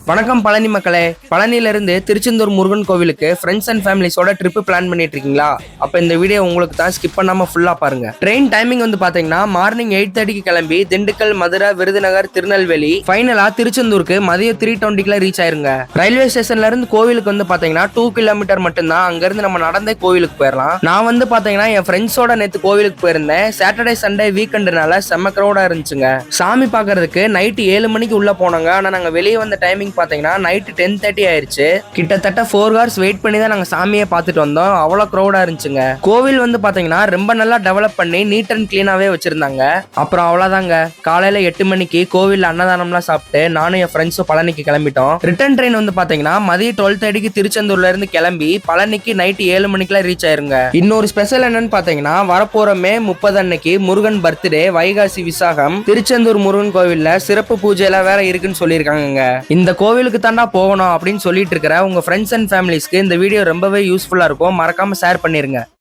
வணக்கம் பழனி மக்களே. பழனியில இருந்து திருச்செந்தூர் முருகன் கோவிலுக்கு ஃப்ரெண்ட்ஸ் அண்ட் ஃபேமிலிஸோட ட்ரிப் பிளான் பண்ணிட்டு இருக்கீங்களா? அப்ப இந்த வீடியோ உங்களுக்கு தான், ஸ்கிப் பண்ணாம ஃபுல்லா பாருங்க. ட்ரெயின் டைமிங் வந்து பாத்தீங்கன்னா மார்னிங் 8:30க்கு கிளம்பி திண்டுக்கல், மதுரை, விருதுநகர், திருநெல்வேலி, ஃபைனலா திருச்செந்தூருக்கு மதியம் 3:20க்குள்ள ரீச் ஆயிருங்க. ரயில்வே ஸ்டேஷன்ல இருந்து கோவிலுக்கு வந்து பாத்தீங்கன்னா 2 கிலோமீட்டர் மட்டும்தான். அங்க இருந்து நம்ம நடந்தே கோவிலுக்கு போயிடலாம். நான் வந்து பாத்தீங்கன்னா என் ஃப்ரெண்ட்ஸோட நேத்து கோவிலுக்கு போயிருந்தேன். சாட்டர்டே சண்டே வீக்கெண்டுனால செம்ம கிரௌடா இருந்துச்சுங்க. சாமி பாக்குறதுக்கு நைட்டு 7 மணிக்கு உள்ள போனாங்க. ஆனா நாங்க வெளியே வந்த டைமிங் பாத்தீங்கன்னா நைட் 10:30 ஆயிருச்சு. கிட்டத்தட்ட 4 hours வெயிட் பண்ணி தான் நாங்க சாமியை பார்த்துட்டு வந்தோம். அவ்வளவு க்ரௌடா இருந்துச்சுங்க. கோவில் வந்து பாத்தீங்கன்னா ரொம்ப நல்லா டெவலப் பண்ணி நீட் அண்ட் கிளீனாவே வச்சிருந்தாங்க. அப்புறம் அவ்வளவுதாங்க, காலையில 8 மணிக்கு கோவில் அன்னதானம்லாம் சாப்பிட்டு நானும் என் ஃப்ரெண்ட்ஸும் பழனிக்கு கிளம்பிட்டோம். ரிட்டர்ன் ட்ரெயின் வந்து பாத்தீங்கன்னா மதியம் 12:30க்கு திருச்செந்தூர்ல இருந்து கிளம்பி பழனிக்கு நைட் 7 மணிக்குல ரீச் ஆயிருங்க. இன்னொரு ஸ்பெஷல் என்னன்னு பாத்தீங்கன்னா வரப்போற மே 30 அன்னைக்கு முருகன் பர்த்டே, வைகாசி விசாகம், திருச்செந்தூர் முருகன் கோவில்ல சிறப்பு பூஜை எல்லாம் வேற இருக்குன்னு சொல்லியிருக்காங்க. இந்த கோவிலுக்கு தாண்டா போகணும் அப்படின்னு சொல்லிட்டு இருக்கிற உங்க ஃப்ரெண்ட்ஸ் அண்ட் ஃபேமிலிஸ்க்கு இந்த வீடியோ ரொம்பவே யூஸ்ஃபுல்லா இருக்கும். மறக்காம ஷேர் பண்ணிருங்க.